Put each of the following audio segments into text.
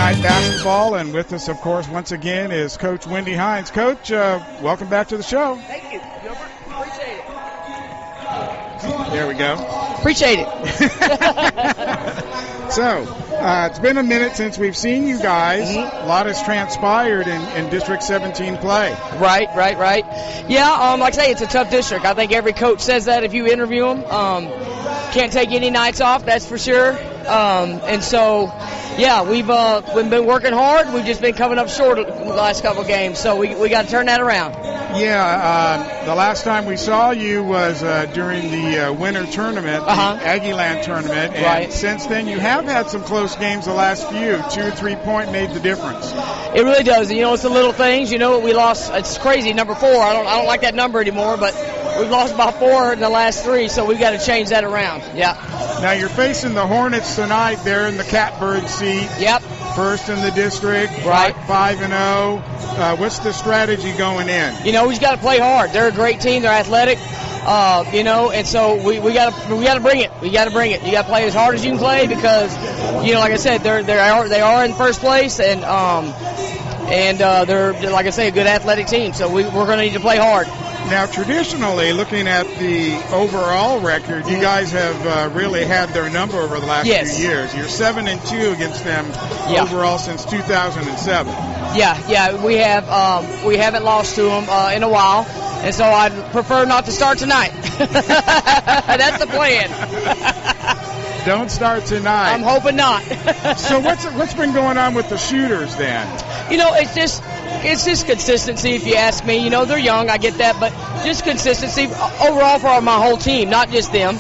night basketball, and with us, of course, once again is Coach Wendy Hines. Coach, welcome back to the show. Thank you, Gilbert. Appreciate it. There we go. Appreciate it. So, it's been a minute since we've seen you guys. Mm-hmm. A lot has transpired in District 17 play. Right. Yeah, like I say, it's a tough district. I think every coach says that if you interview them. Can't take any nights off, that's for sure. And so, yeah, we've been working hard. We've just been coming up short the last couple of games, so we got to turn that around. Yeah, the last time we saw you was during the winter tournament, the Aggieland tournament, and since then you have had some close games the last few. 2 or 3 point made the difference. It really does. You know, it's the little things. You know, we lost. It's crazy. Number 4. I don't like that number anymore, but we've lost about 4 in the last 3, so we've got to change that around. Yeah. Now you're facing the Hornets tonight. They're in the catbird seat. Yep. First in the district. Right. 5-0. What's the strategy going in? You know, we just got to play hard. They're a great team. They're athletic. You know, and so we got to bring it. We got to bring it. You got to play as hard as you can play because, you know, like I said, they are in first place and they're, like I say, a good athletic team. So we're going to need to play hard. Now, traditionally, looking at the overall record, you guys have really had their number over the last few years. You're 7-2 against them overall since 2007. Yeah, we have. We haven't lost to them in a while, and so I'd prefer not to start tonight. That's the plan. Don't start tonight. I'm hoping not. So what's been going on with the shooters then? You know, it's just consistency, if you ask me. You know, they're young, I get that, but just consistency overall for my whole team, not just them.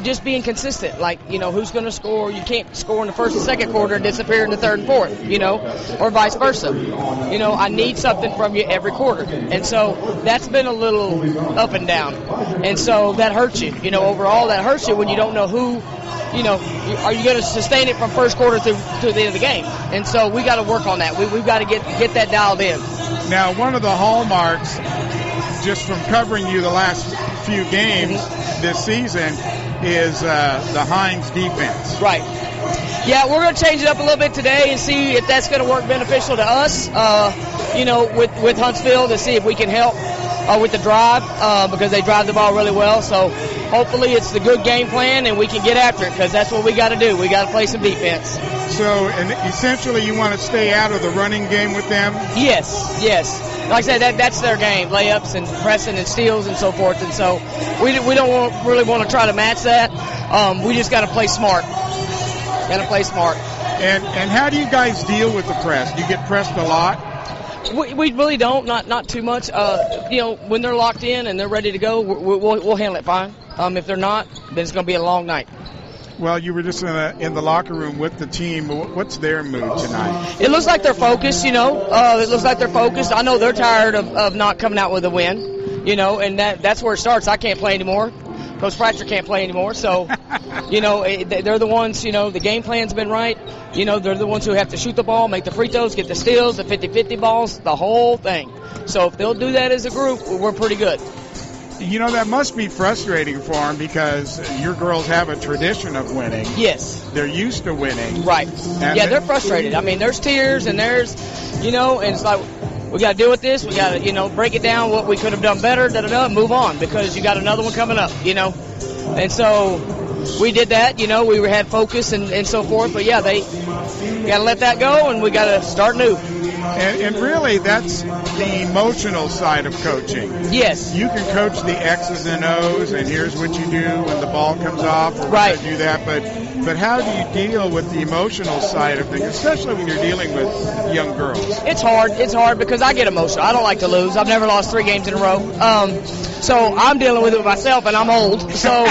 Just being consistent, like, you know, who's going to score. You can't score in the first and second quarter and disappear in the third and fourth, you know, or vice versa. You know, I need something from you every quarter. And so that's been a little up and down. And so that hurts you. You know, overall that hurts you when you don't know who, you know, are you going to sustain it from first quarter to the end of the game? And so we got to work on that. We've got to get that dialed in. Now, one of the hallmarks, just from covering you the last few games this season, is the Hines defense. Right. Yeah, we're going to change it up a little bit today and see if that's going to work beneficial to us, you know, with Huntsville, to see if we can help with the drive because they drive the ball really well. So hopefully it's the good game plan and we can get after it because that's what we got to do. We got to play some defense. So, and essentially you want to stay out of the running game with them? Yes. Like I said, that's their game, layups and pressing and steals and so forth. And so we don't really want to try to match that. We just got to play smart. And how do you guys deal with the press? Do you get pressed a lot? We really don't, not too much. You know, when they're locked in and they're ready to go, we'll handle it fine. If they're not, then it's going to be a long night. Well, you were just in the locker room with the team. What's their mood tonight? It looks like they're focused, you know. It looks like they're focused. I know they're tired of not coming out with a win, you know, and that's where it starts. I can't play anymore. Coach Fracture can't play anymore. So, you know, they're the ones, you know, the game plan's been right. You know, they're the ones who have to shoot the ball, make the free throws, get the steals, the 50-50 balls, the whole thing. So if they'll do that as a group, we're pretty good. You know, that must be frustrating for them because your girls have a tradition of winning. Yes. They're used to winning. Right. And they're frustrated. I mean, there's tears and there's, you know, and it's like, we got to deal with this. We got to, you know, break it down, what we could have done better, move on because you got another one coming up, you know. And so we did that, you know, we had focus and so forth. But, yeah, we got to let that go and we got to start new. And really, that's the emotional side of coaching. Yes. You can coach the X's and O's, and here's what you do when the ball comes off, or right. do that. But how do you deal with the emotional side of things, especially when you're dealing with young girls? It's hard. It's hard because I get emotional. I don't like to lose. I've never lost 3 games in a row. So I'm dealing with it myself, and I'm old. So,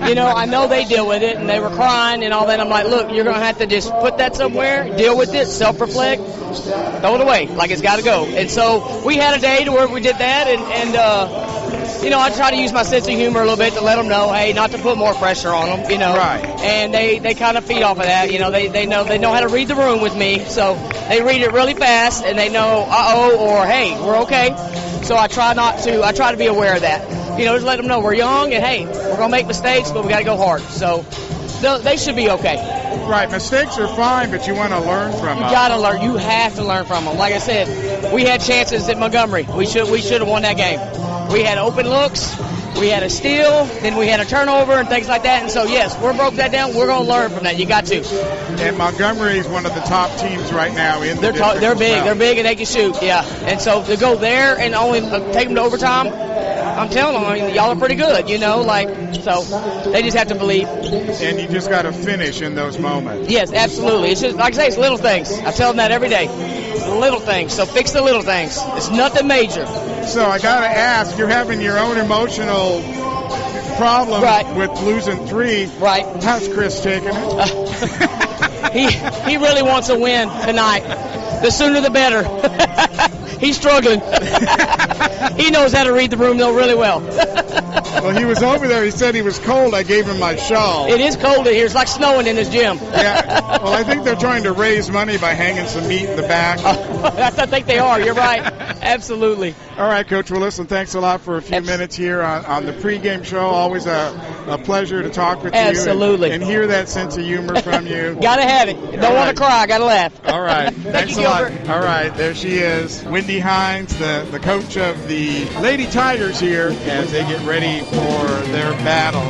you know, I know they deal with it, and they were crying and all that. I'm like, look, you're going to have to just put that somewhere, deal with it, self-reflect, throw it away like it's got to go. And so we had a day to where we did that, and you know, I try to use my sense of humor a little bit to let them know, hey, not to put more pressure on them, you know. Right. And they kind of feed off of that. You know, they know how to read the room with me, so they read it really fast, and they know, uh-oh, or hey, we're okay. So I try to be aware of that. You know, just let them know we're young, and hey, we're going to make mistakes, but we got to go hard. So they should be okay. Right, mistakes are fine, but you want to learn from them. You got to learn. You have to learn from them. Like I said, we had chances at Montgomery. We should have won that game. We had open looks. We had a steal, then we had a turnover and things like that. And so, yes, we broke that down. We're going to learn from that. You got to. And Montgomery is one of the top teams right now in the district. They're big. Well. They're big and they can shoot, yeah. And so to go there and only take them to overtime, I'm telling them, I mean, y'all are pretty good, you know. So they just have to believe. And you just got to finish in those moments. Yes, absolutely. It's just, like I say, it's little things. I tell them that every day. Little things. So fix the little things. It's nothing major. So I got to ask, you're having your own emotional problem with losing 3. Right. How's Chris taking it? He really wants a win tonight. The sooner the better. He's struggling. He knows how to read the room, though, really well. Well, he was over there. He said he was cold. I gave him my shawl. It is cold in here. It's like snowing in this gym. Yeah. Well, I think they're trying to raise money by hanging some meat in the back. I think they are. You're right. Absolutely. All right, Coach. Well, listen, thanks a lot for a few minutes here on the pregame show. Always a pleasure to talk with you and hear that sense of humor from you. Got to have it. Don't want to cry. Got to laugh. All right. Thanks a lot. All right. There she is, Wendy Hines, the coach of the Lady Tigers here as they get ready for their battle